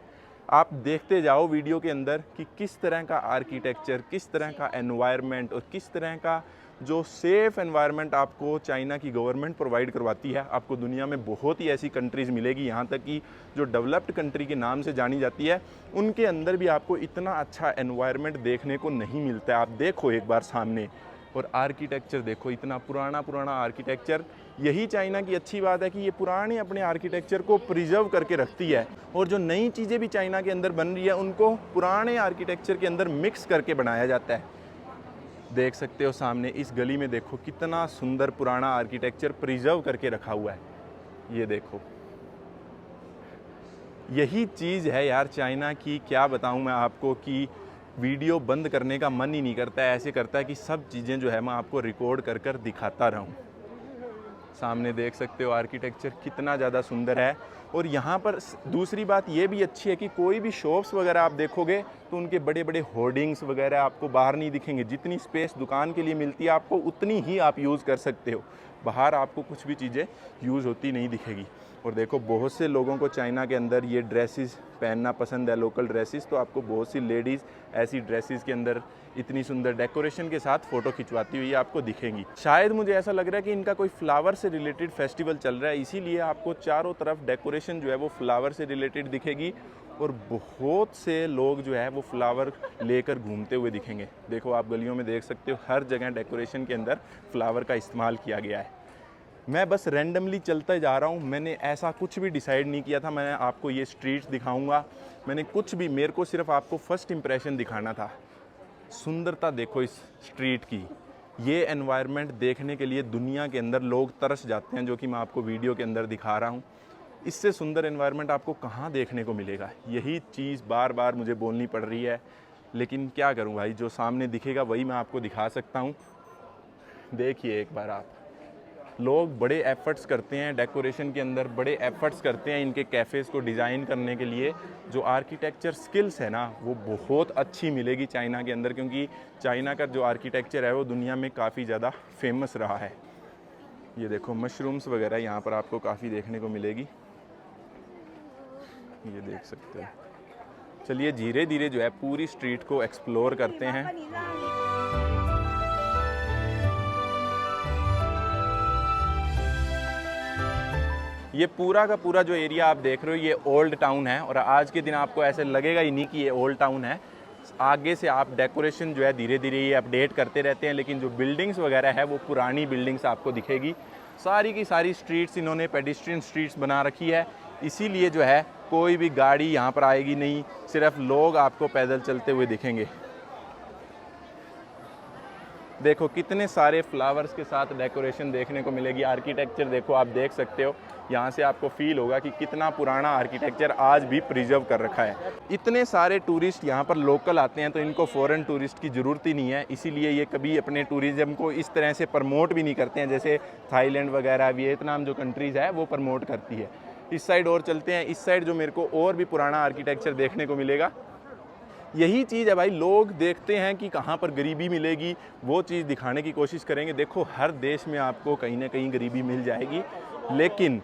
आप देखते जाओ वीडियो के अंदर कि किस तरह का आर्किटेक्चर, किस तरह का एनवायरनमेंट, और किस तरह का जो सेफ़ एनवायरनमेंट आपको चाइना की गवर्नमेंट प्रोवाइड करवाती है। आपको दुनिया में बहुत ही ऐसी कंट्रीज़ मिलेगी, यहाँ तक कि जो डेवलप्ड कंट्री के नाम से जानी जाती है, उनके अंदर भी आपको इतना अच्छा एनवायरनमेंट देखने को नहीं मिलता है। आप देखो एक बार सामने, और आर्किटेक्चर देखो, इतना पुराना पुराना आर्किटेक्चर। यही चाइना की अच्छी बात है कि ये पुराने अपने आर्किटेक्चर को प्रिजर्व करके रखती है, और जो नई चीज़ें भी चाइना के अंदर बन रही है उनको पुराने आर्किटेक्चर के अंदर मिक्स करके बनाया जाता है। देख सकते हो सामने इस गली में देखो कितना सुंदर पुराना आर्किटेक्चर प्रिजर्व करके रखा हुआ है, ये देखो। यही चीज़ है यार चाइना की, क्या बताऊं मैं आपको कि वीडियो बंद करने का मन ही नहीं करता है। ऐसे करता है कि सब चीज़ें जो है मैं आपको रिकॉर्ड कर कर दिखाता रहूं। सामने देख सकते हो आर्किटेक्चर कितना ज़्यादा सुंदर है। और यहाँ पर दूसरी बात ये भी अच्छी है कि कोई भी शॉप्स वगैरह आप देखोगे तो उनके बड़े बड़े होर्डिंग्स वगैरह आपको बाहर नहीं दिखेंगे। जितनी स्पेस दुकान के लिए मिलती है आपको उतनी ही आप यूज़ कर सकते हो, बाहर आपको कुछ भी चीज़ें यूज़ होती नहीं दिखेगी। और देखो बहुत से लोगों को चाइना के अंदर ये ड्रेसेस पहनना पसंद है, लोकल ड्रेसेस। तो आपको बहुत सी लेडीज़ ऐसी ड्रेसेस के अंदर इतनी सुंदर डेकोरेशन के साथ फ़ोटो खिंचवाती हुई आपको दिखेंगी। शायद मुझे ऐसा लग रहा है कि इनका कोई फ्लावर से रिलेटेड फेस्टिवल चल रहा है, इसीलिए आपको चारों तरफ डेकोरेशन जो है वो फ्लावर से रिलेटेड दिखेगी। और बहुत से लोग जो है वो फ्लावर लेकर घूमते हुए दिखेंगे। देखो आप गलियों में देख सकते हो हर जगह डेकोरेशन के अंदर फ्लावर का इस्तेमाल किया गया है। मैं बस रैंडमली चलता जा रहा हूँ, मैंने ऐसा कुछ भी डिसाइड नहीं किया था। मैं आपको ये स्ट्रीट्स दिखाऊंगा, मैंने कुछ भी, मेरे को सिर्फ आपको फर्स्ट इंप्रेशन दिखाना था। सुंदरता देखो इस स्ट्रीट की, ये एनवायरनमेंट देखने के लिए दुनिया के अंदर लोग तरस जाते हैं, जो कि मैं आपको वीडियो के अंदर दिखा रहा हूँ। इससे सुंदर एनवायरनमेंट आपको कहाँ देखने को मिलेगा। यही चीज़ बार बार मुझे बोलनी पड़ रही है, लेकिन क्या करूँ भाई, जो सामने दिखेगा वही मैं आपको दिखा सकता हूँ। देखिए एक बार आप, लोग बड़े एफ़र्ट्स करते हैं डेकोरेशन के अंदर, बड़े एफ़र्ट्स करते हैं इनके कैफ़ेज़ को डिज़ाइन करने के लिए। जो आर्किटेक्चर स्किल्स है ना, वो बहुत अच्छी मिलेगी चाइना के अंदर, क्योंकि चाइना का जो आर्किटेक्चर है वो दुनिया में काफ़ी ज़्यादा फेमस रहा है। ये देखो मशरूम्स वगैरह यहाँ पर आपको काफ़ी देखने को मिलेगी, ये देख सकते हैं। चलिए धीरे धीरे जो है पूरी स्ट्रीट को एक्सप्लोर करते हैं। ये पूरा का पूरा जो एरिया आप देख रहे हो ये ओल्ड टाउन है, और आज के दिन आपको ऐसे लगेगा ही नहीं कि ये ओल्ड टाउन है। आगे से आप डेकोरेशन जो है धीरे धीरे ये अपडेट करते रहते हैं, लेकिन जो बिल्डिंग्स वगैरह है वो पुरानी बिल्डिंग्स आपको दिखेगी। सारी की सारी स्ट्रीट्स इन्होंने पेडिस्ट्रियन स्ट्रीट्स बना रखी है, इसीलिए जो है कोई भी गाड़ी यहाँ पर आएगी नहीं, सिर्फ लोग आपको पैदल चलते हुए दिखेंगे। देखो कितने सारे फ्लावर्स के साथ डेकोरेशन देखने को मिलेगी। आर्किटेक्चर देखो, आप देख सकते हो, यहाँ से आपको फील होगा कि कितना पुराना आर्किटेक्चर आज भी प्रिजर्व कर रखा है। इतने सारे टूरिस्ट यहाँ पर लोकल आते हैं, तो इनको फॉरेन टूरिस्ट की ज़रूरत ही नहीं है, इसीलिए ये कभी अपने टूरिज़्म को इस तरह से प्रमोट भी नहीं करते हैं, जैसे थाईलैंड वगैरह, वियतनाम जो कंट्रीज़ है वो प्रमोट करती है। इस साइड और चलते हैं, इस साइड जो मेरे को और भी पुराना आर्किटेक्चर देखने को मिलेगा। यही चीज़ है भाई, लोग देखते हैं कि कहाँ पर गरीबी मिलेगी, वो चीज़ दिखाने की कोशिश करेंगे। देखो हर देश में आपको कहीं ना कहीं गरीबी मिल जाएगी, लेकिन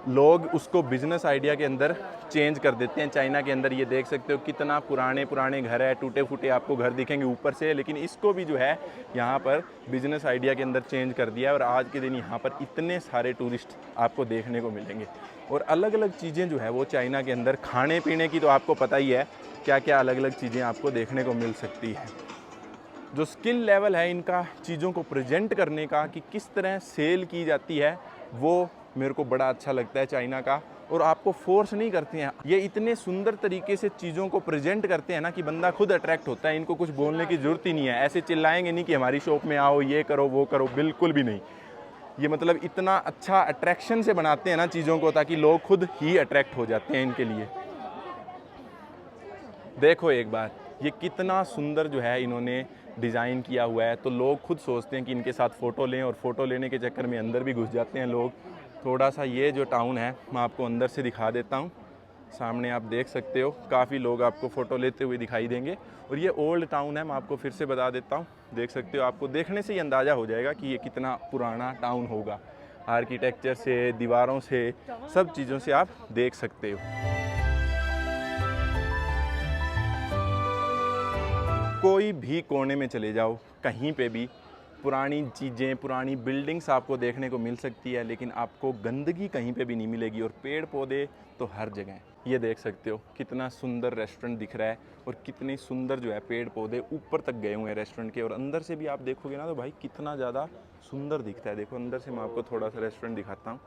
लोग उसको बिजनेस आइडिया के अंदर चेंज कर देते हैं। चाइना के अंदर ये देख सकते हो कितना पुराने पुराने घर है, टूटे फूटे आपको घर दिखेंगे ऊपर से, लेकिन इसको भी जो है यहाँ पर बिजनेस आइडिया के अंदर चेंज कर दिया है। और आज के दिन यहाँ पर इतने सारे टूरिस्ट आपको देखने को मिलेंगे, और अलग अलग चीज़ें जो है वो चाइना के अंदर, खाने पीने की तो आपको पता ही है क्या क्या अलग अलग चीज़ें आपको देखने को मिल सकती है। जो स्किल लेवल है इनका चीज़ों को प्रेजेंट करने का, कि किस तरह सेल की जाती है, वो मेरे को बड़ा अच्छा लगता है चाइना का। और आपको फोर्स नहीं करते हैं, ये इतने सुंदर तरीके से चीज़ों को प्रेजेंट करते हैं ना कि बंदा खुद अट्रैक्ट होता है। इनको कुछ बोलने की ज़रूरत ही नहीं है, ऐसे चिल्लाएंगे नहीं कि हमारी शॉप में आओ, ये करो वो करो, बिल्कुल भी नहीं। ये मतलब इतना अच्छा अट्रैक्शन से बनाते हैं ना चीज़ों को, ताकि लोग खुद ही अट्रैक्ट हो जाते हैं इनके लिए। देखो एक बार ये कितना सुंदर जो है इन्होंने डिज़ाइन किया हुआ है, तो लोग खुद सोचते हैं कि इनके साथ फ़ोटो लें, और फ़ोटो लेने के चक्कर में अंदर भी घुस जाते हैं लोग। थोड़ा सा ये जो टाउन है मैं आपको अंदर से दिखा देता हूँ। सामने आप देख सकते हो काफ़ी लोग आपको फ़ोटो लेते हुए दिखाई देंगे, और ये ओल्ड टाउन है। मैं आपको फिर से बता देता हूँ, देख सकते हो, आपको देखने से ही अंदाज़ा हो जाएगा कि ये कितना पुराना टाउन होगा। आर्किटेक्चर से, दीवारों से, सब चीज़ों से आप देख सकते हो। कोई भी कोने में चले जाओ, कहीं पे भी पुरानी चीज़ें, पुरानी बिल्डिंग्स आपको देखने को मिल सकती है, लेकिन आपको गंदगी कहीं पे भी नहीं मिलेगी, और पेड़ पौधे तो हर जगह। ये देख सकते हो कितना सुंदर रेस्टोरेंट दिख रहा है, और कितने सुंदर जो है पेड़ पौधे ऊपर तक गए हुए हैं रेस्टोरेंट के। और अंदर से भी आप देखोगे ना तो भाई कितना ज़्यादा सुंदर दिखता है। देखो अंदर से मैं आपको थोड़ा सा रेस्टोरेंट दिखाता हूँ।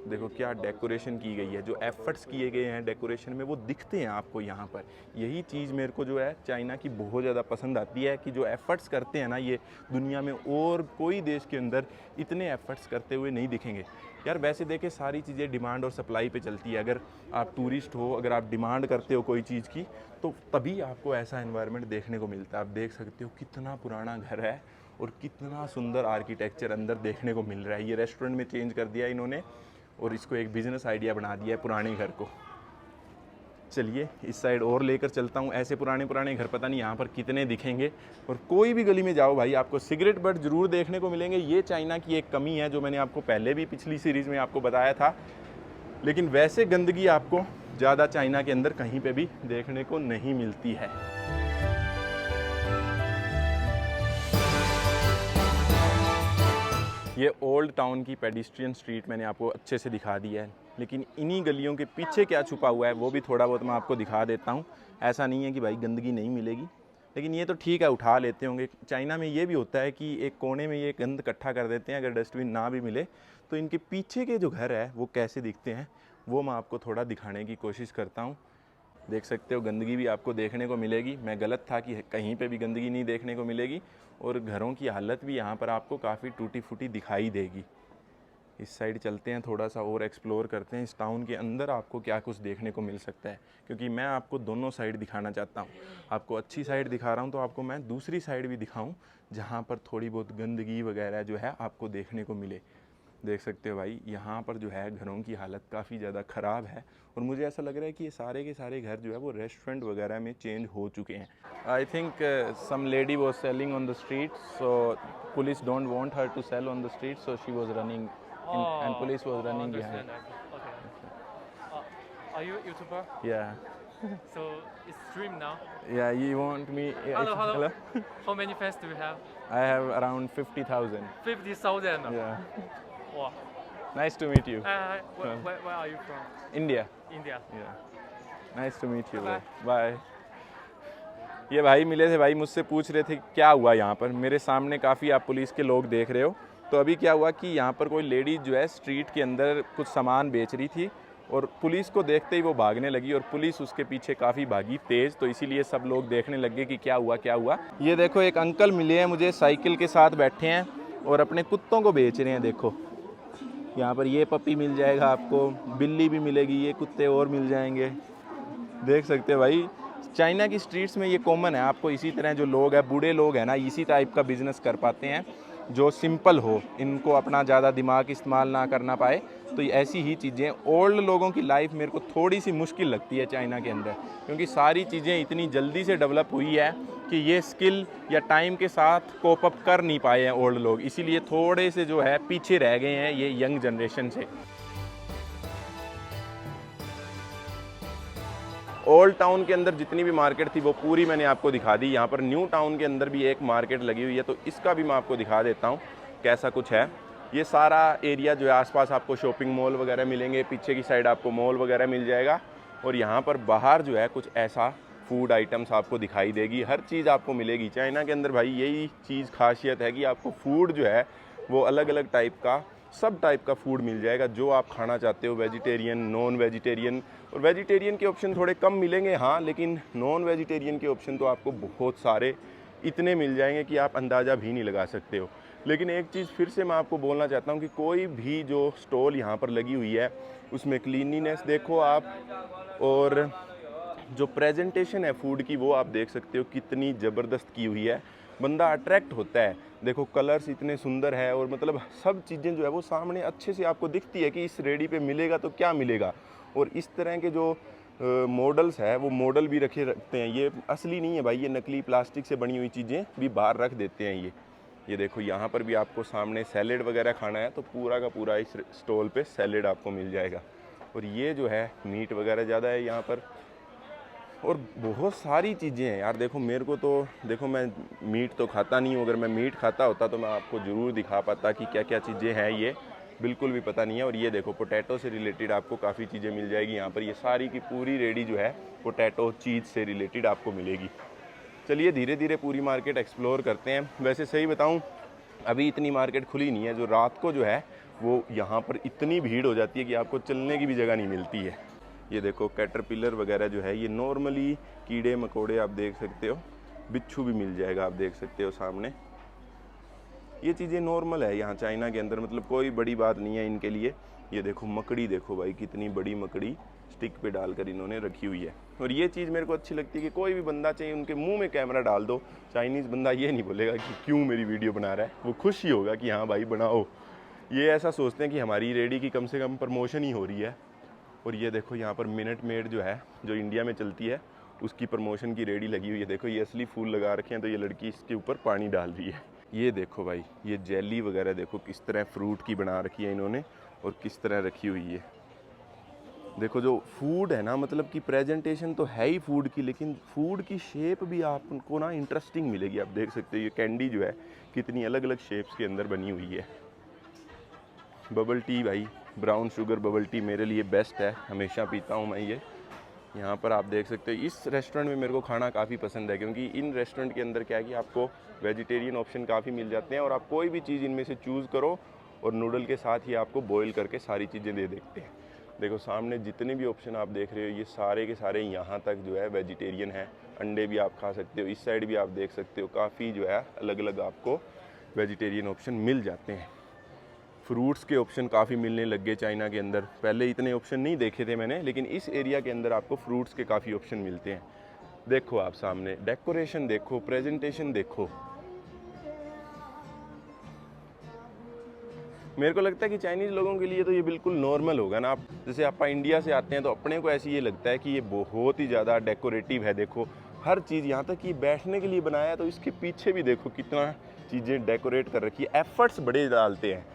देखो क्या डेकोरेशन की गई है, जो एफर्ट्स किए गए हैं डेकोरेशन में वो दिखते हैं आपको यहाँ पर। यही चीज़ मेरे को जो है चाइना की बहुत ज़्यादा पसंद आती है, कि जो एफर्ट्स करते हैं ना, ये दुनिया में और कोई देश के अंदर इतने एफर्ट्स करते हुए नहीं दिखेंगे। यार वैसे देखें सारी चीज़ें डिमांड और सप्लाई पे चलती है। अगर आप टूरिस्ट हो, अगर आप डिमांड करते हो कोई चीज़ की, तो तभी आपको ऐसा एनवायरनमेंट देखने को मिलता है। आप देख सकते हो कितना पुराना घर है, और कितना सुंदर आर्किटेक्चर अंदर देखने को मिल रहा है। ये रेस्टोरेंट में चेंज कर दिया इन्होंने, और इसको एक बिज़नेस आइडिया बना दिया है पुराने घर को। चलिए इस साइड और लेकर चलता हूँ। ऐसे पुराने पुराने घर पता नहीं यहाँ पर कितने दिखेंगे। और कोई भी गली में जाओ भाई आपको सिगरेट बट ज़रूर देखने को मिलेंगे। ये चाइना की एक कमी है, जो मैंने आपको पहले भी पिछली सीरीज़ में आपको बताया था। लेकिन वैसे गंदगी आपको ज़्यादा चाइना के अंदर कहीं पे भी देखने को नहीं मिलती है। ये ओल्ड टाउन की पेडिस्ट्रियन स्ट्रीट मैंने आपको अच्छे से दिखा दी है, लेकिन इन्हीं गलियों के पीछे क्या छुपा हुआ है वो भी थोड़ा बहुत मैं आपको दिखा देता हूँ। ऐसा नहीं है कि भाई गंदगी नहीं मिलेगी, लेकिन ये तो ठीक है, उठा लेते होंगे। चाइना में ये भी होता है कि एक कोने में ये गंद इकट्ठा कर देते हैं, अगर डस्टबिन ना भी मिले तो इनके पीछे के जो घर है वो कैसे दिखते हैं वो मैं आपको थोड़ा दिखाने की कोशिश करता हूँ। देख सकते हो गंदगी भी आपको देखने को मिलेगी। मैं गलत था कि कहीं पे भी गंदगी नहीं देखने को मिलेगी। और घरों की हालत भी यहाँ पर आपको काफ़ी टूटी फूटी दिखाई देगी। इस साइड चलते हैं, थोड़ा सा और एक्सप्लोर करते हैं इस टाउन के अंदर आपको क्या कुछ देखने को मिल सकता है, क्योंकि मैं आपको दोनों साइड दिखाना चाहता हूँ। आपको अच्छी साइड दिखा रहा हूँ तो आपको मैं दूसरी साइड भी दिखाऊँ जहाँ पर थोड़ी बहुत गंदगी वगैरह जो है आपको देखने को मिले। देख सकते हो भाई यहाँ पर जो है घरों की हालत काफ़ी ज़्यादा ख़राब है। और मुझे ऐसा लग रहा है कि ये सारे के सारे घर जो है वो रेस्टोरेंट वगैरह में चेंज हो चुके हैं। I think some lady was selling on the street, so police don't want her to sell on the street, so she was running and police was running behind. Okay. Are you a YouTuber? Yeah. So it's stream now. Yeah, you want me? Hello. How many fans do you have? I have around 50,000. 50,000. Yeah. Wow. Nice to meet you. Where are you from? India. India. Yeah. Nice to meet you. Bye. Bye. ये भाई मिले थे भाई, मुझसे पूछ रहे थे क्या हुआ यहाँ पर। मेरे सामने काफ़ी आप पुलिस के लोग देख रहे हो। तो अभी क्या हुआ कि यहाँ पर कोई लेडी जो है स्ट्रीट के अंदर कुछ सामान बेच रही थी और पुलिस को देखते ही वो भागने लगी और पुलिस उसके पीछे काफ़ी भागी तेज़। तो इसीलिए सब लोग देखने लग गए कि क्या हुआ। ये देखो एक अंकल मिले हैं मुझे, साइकिल के साथ बैठे हैं और अपने कुत्तों को बेच रहे हैं। देखो यहाँ पर ये पपी मिल जाएगा आपको, बिल्ली भी मिलेगी, ये कुत्ते और मिल जाएंगे। देख सकते हो भाई चाइना की स्ट्रीट्स में ये कॉमन है। आपको इसी तरह जो लोग हैं, बूढ़े लोग हैं ना, इसी टाइप का बिजनेस कर पाते हैं जो सिंपल हो, इनको अपना ज़्यादा दिमाग इस्तेमाल ना करना पाए। तो ऐसी ही चीज़ें ओल्ड लोगों की लाइफ मेरे को थोड़ी सी मुश्किल लगती है चाइना के अंदर, क्योंकि सारी चीज़ें इतनी जल्दी से डेवलप हुई है कि ये स्किल या टाइम के साथ कोप अप कर नहीं पाए हैं ओल्ड लोग, इसीलिए थोड़े से जो है पीछे रह गए हैं ये यंग जनरेशन से। ओल्ड टाउन के अंदर जितनी भी मार्केट थी वो पूरी मैंने आपको दिखा दी। यहाँ पर न्यू टाउन के अंदर भी एक मार्केट लगी हुई है, तो इसका भी मैं आपको दिखा देता हूँ कैसा कुछ है। ये सारा एरिया जो है आसपास आपको शॉपिंग मॉल वगैरह मिलेंगे, पीछे की साइड आपको मॉल वगैरह मिल जाएगा। और यहाँ पर बाहर जो है कुछ ऐसा फूड आइटम्स आपको दिखाई देगी, हर चीज़ आपको मिलेगी। चाइना के अंदर भाई यही चीज़ खासियत है कि आपको फूड जो है वो अलग अलग टाइप का, सब टाइप का फूड मिल जाएगा जो आप खाना चाहते हो, वेजिटेरियन, नॉन वेजिटेरियन। और वेजिटेरियन के ऑप्शन थोड़े कम मिलेंगे हाँ, लेकिन नॉन वेजिटेरियन के ऑप्शन तो आपको बहुत सारे इतने मिल जाएंगे कि आप अंदाज़ा भी नहीं लगा सकते हो। लेकिन एक चीज़ फिर से मैं आपको बोलना चाहता हूँ कि कोई भी जो स्टॉल यहाँ पर लगी हुई है उसमें क्लीनिनेस देखो आप, और जो प्रेजेंटेशन है फूड की वो आप देख सकते हो कितनी ज़बरदस्त की हुई है। बंदा अट्रैक्ट होता है। देखो कलर्स इतने सुंदर है और मतलब सब चीज़ें जो है वो सामने अच्छे से आपको दिखती है कि इस रेडी पे मिलेगा तो क्या मिलेगा। और इस तरह के जो मॉडल्स है वो मॉडल भी रखते हैं, ये असली नहीं है भाई, ये नकली प्लास्टिक से बनी हुई चीज़ें भी बाहर रख देते हैं। ये देखो यहाँ पर भी आपको सामने सैलेड वगैरह खाना है तो पूरा का पूरा इस स्टॉल पे सैलेड आपको मिल जाएगा। और ये जो है मीट वगैरह ज़्यादा है यहाँ पर और बहुत सारी चीज़ें हैं यार। देखो मेरे को तो, देखो मैं मीट तो खाता नहीं हूँ, अगर मैं मीट खाता होता तो मैं आपको ज़रूर दिखा पाता कि क्या क्या चीज़ें हैं, ये बिल्कुल भी पता नहीं है। और ये देखो पोटैटो से रिलेटेड आपको काफ़ी चीज़ें मिल जाएगी यहाँ पर। ये सारी की पूरी रेडी जो है पोटैटो चीज़ से रिलेटेड आपको मिलेगी। चलिए धीरे धीरे पूरी मार्केट एक्सप्लोर करते हैं। वैसे सही बताऊँ अभी इतनी मार्केट खुली नहीं है, जो रात को जो है वो यहाँ पर इतनी भीड़ हो जाती है कि आपको चलने की भी जगह नहीं मिलती है। ये देखो कैटरपिलर वगैरह जो है, ये नॉर्मली कीड़े मकोड़े आप देख सकते हो, बिच्छू भी मिल जाएगा आप देख सकते हो सामने। ये चीज़ें नॉर्मल है यहाँ चाइना के अंदर, मतलब कोई बड़ी बात नहीं है इनके लिए। ये देखो मकड़ी, देखो भाई कितनी बड़ी मकड़ी स्टिक पे डालकर इन्होंने रखी हुई है। और ये चीज़ मेरे को अच्छी लगती है कि कोई भी बंदा चाहिए उनके मुंह में कैमरा डाल दो, चाइनीज़ बंदा ये नहीं बोलेगा कि क्यों मेरी वीडियो बना रहा है, वो खुश ही होगा कि हाँ भाई बनाओ। ये ऐसा सोचते हैं कि हमारी रेडी की कम से कम प्रमोशन ही हो रही है। और ये देखो यहाँ पर मिनट मेड जो है, जो इंडिया में चलती है, उसकी प्रमोशन की रेडी लगी हुई है। देखो ये असली फूल लगा रखे हैं, तो ये लड़की इसके ऊपर पानी डाल रही है। ये देखो भाई ये जेली वगैरह देखो किस तरह फ्रूट की बना रखी है इन्होंने और किस तरह रखी हुई है। देखो जो फूड है ना, मतलब कि प्रेजेंटेशन तो है ही फूड की, लेकिन फूड की शेप भी आपको ना इंटरेस्टिंग मिलेगी। आप देख सकते हो ये कैंडी जो है कितनी अलग अलग शेप्स के अंदर बनी हुई है। बबल टी भाई, ब्राउन शुगर बबल टी मेरे लिए बेस्ट है, हमेशा पीता हूँ मैं ये। यहाँ पर आप देख सकते हो इस रेस्टोरेंट में मेरे को खाना काफ़ी पसंद है, क्योंकि इन रेस्टोरेंट के अंदर क्या है कि आपको वेजिटेरियन ऑप्शन काफ़ी मिल जाते हैं और आप कोई भी चीज़ इनमें से चूज़ करो और नूडल के साथ ही आपको बॉईल करके सारी चीज़ें दे देते हैं। देखो सामने जितने भी ऑप्शन आप देख रहे हो ये सारे के सारे यहाँ तक जो है वेजिटेरियन है। अंडे भी आप खा सकते हो, इस साइड भी आप देख सकते हो काफ़ी जो है अलग अलग आपको वेजिटेरियन ऑप्शन मिल जाते हैं। फ्रूट्स के ऑप्शन काफ़ी मिलने लग गए चाइना के अंदर, पहले इतने ऑप्शन नहीं देखे थे मैंने, लेकिन इस एरिया के अंदर आपको फ्रूट्स के काफ़ी ऑप्शन मिलते हैं। देखो आप सामने डेकोरेशन देखो, प्रेजेंटेशन देखो। मेरे को लगता है कि चाइनीज़ लोगों के लिए तो ये बिल्कुल नॉर्मल होगा ना। आप जैसे आप इंडिया से आते हैं तो अपने को ऐसी ये लगता है कि ये बहुत ही ज़्यादा डेकोरेटिव है। देखो हर चीज़, यहाँ तक कि बैठने के लिए बनाया है तो इसके पीछे भी देखो कितना चीज़ें डेकोरेट कर रखी है। एफर्ट्स बड़े डालते हैं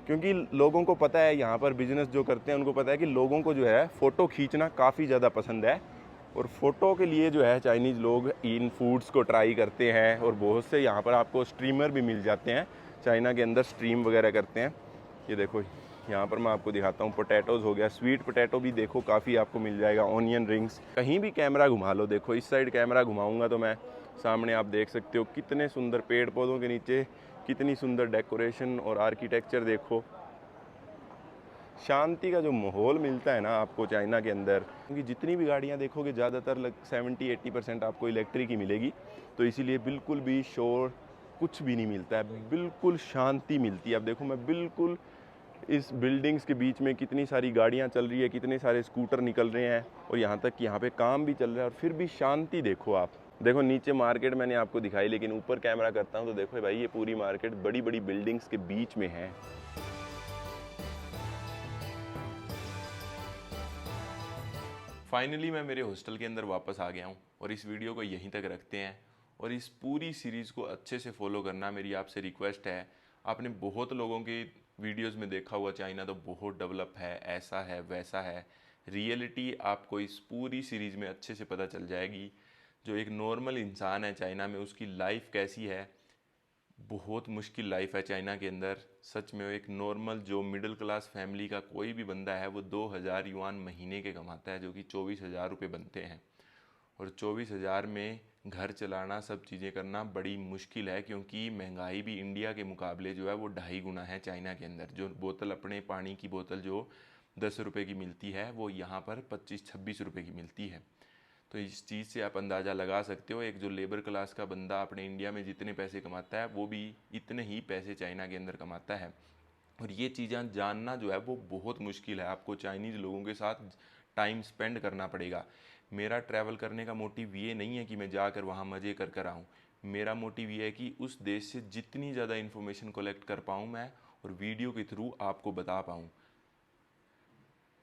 क्योंकि लोगों को पता है, यहाँ पर बिजनेस जो करते हैं उनको पता है कि लोगों को जो है फ़ोटो खींचना काफ़ी ज़्यादा पसंद है। और फ़ोटो के लिए जो है चाइनीज़ लोग इन फूड्स को ट्राई करते हैं। और बहुत से यहाँ पर आपको स्ट्रीमर भी मिल जाते हैं, चाइना के अंदर स्ट्रीम वगैरह करते हैं। ये देखो यहाँ पर मैं आपको दिखाता हूँ, पोटैटोज़ हो गया, स्वीट पोटैटो भी देखो काफ़ी आपको मिल जाएगा, ऑनियन रिंग्स। कहीं भी कैमरा घुमा लो, देखो इस साइड कैमरा घुमाऊँगा तो मैं सामने आप देख सकते हो कितने सुंदर पेड़ पौधों के नीचे कितनी सुंदर डेकोरेशन और आर्किटेक्चर। देखो शांति का जो माहौल मिलता है ना आपको चाइना के अंदर, क्योंकि जितनी भी गाड़ियाँ देखोगे ज़्यादातर 70-80% आपको इलेक्ट्रिक ही मिलेगी, तो इसीलिए बिल्कुल भी शोर कुछ भी नहीं मिलता है, बिल्कुल शांति मिलती है। अब देखो मैं बिल्कुल इस बिल्डिंग्स के बीच में कितनी सारी गाड़ियाँ चल रही है, कितने सारे स्कूटर निकल रहे हैं और यहाँ तक कि यहाँ पे काम भी चल रहा है, और फिर भी शांति देखो आप। देखो नीचे मार्केट मैंने आपको दिखाई, लेकिन ऊपर कैमरा करता हूँ तो देखो भाई ये पूरी मार्केट बड़ी बड़ी बिल्डिंग्स के बीच में है। फाइनली मैं मेरे हॉस्टल के अंदर वापस आ गया हूँ और इस वीडियो को यहीं तक रखते हैं। और इस पूरी सीरीज़ को अच्छे से फॉलो करना मेरी आपसे रिक्वेस्ट है। आपने बहुत लोगों की वीडियोस में देखा हुआ चाइना तो बहुत डेवलप है, ऐसा है वैसा है। रियलिटी आपको इस पूरी सीरीज़ में अच्छे से पता चल जाएगी। जो एक नॉर्मल इंसान है चाइना में, उसकी लाइफ कैसी है। बहुत मुश्किल लाइफ है चाइना के अंदर। सच में एक नॉर्मल जो मिडिल क्लास फैमिली का कोई भी बंदा है वो 2000 युआन महीने के कमाता है, जो कि 24,000 रुपये बनते हैं। और 24,000 में घर चलाना, सब चीज़ें करना बड़ी मुश्किल है, क्योंकि महंगाई भी इंडिया के मुकाबले जो है वो 2.5 गुना है चाइना के अंदर। जो बोतल, अपने पानी की बोतल जो 10 रुपये की मिलती है वो यहाँ पर 25-26 रुपये की मिलती है। तो इस चीज़ से आप अंदाज़ा लगा सकते हो एक जो लेबर क्लास का बंदा अपने इंडिया में जितने पैसे कमाता है वो भी इतने ही पैसे चाइना के अंदर कमाता है। और ये चीज़ें जानना जो है वो बहुत मुश्किल है। आपको चाइनीज़ लोगों के साथ टाइम स्पेंड करना पड़ेगा। मेरा ट्रैवल करने का मोटिव ये नहीं है कि मैं जाकर वहाँ मज़े कर कर आऊँ। मेरा मोटिव ये है कि उस देश से जितनी ज़्यादा इन्फॉर्मेशन कलेक्ट कर पाऊँ मैं, और वीडियो के थ्रू आपको बता पाऊँ।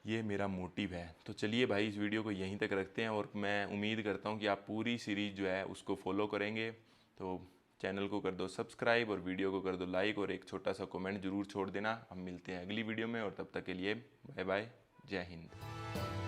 ये मेरा मोटिव है। तो चलिए भाई इस वीडियो को यहीं तक रखते हैं, और मैं उम्मीद करता हूँ कि आप पूरी सीरीज़ जो है उसको फॉलो करेंगे। तो चैनल को कर दो सब्सक्राइब और वीडियो को कर दो लाइक, और एक छोटा सा कमेंट ज़रूर छोड़ देना। हम मिलते हैं अगली वीडियो में, और तब तक के लिए बाय बाय, जय हिंद।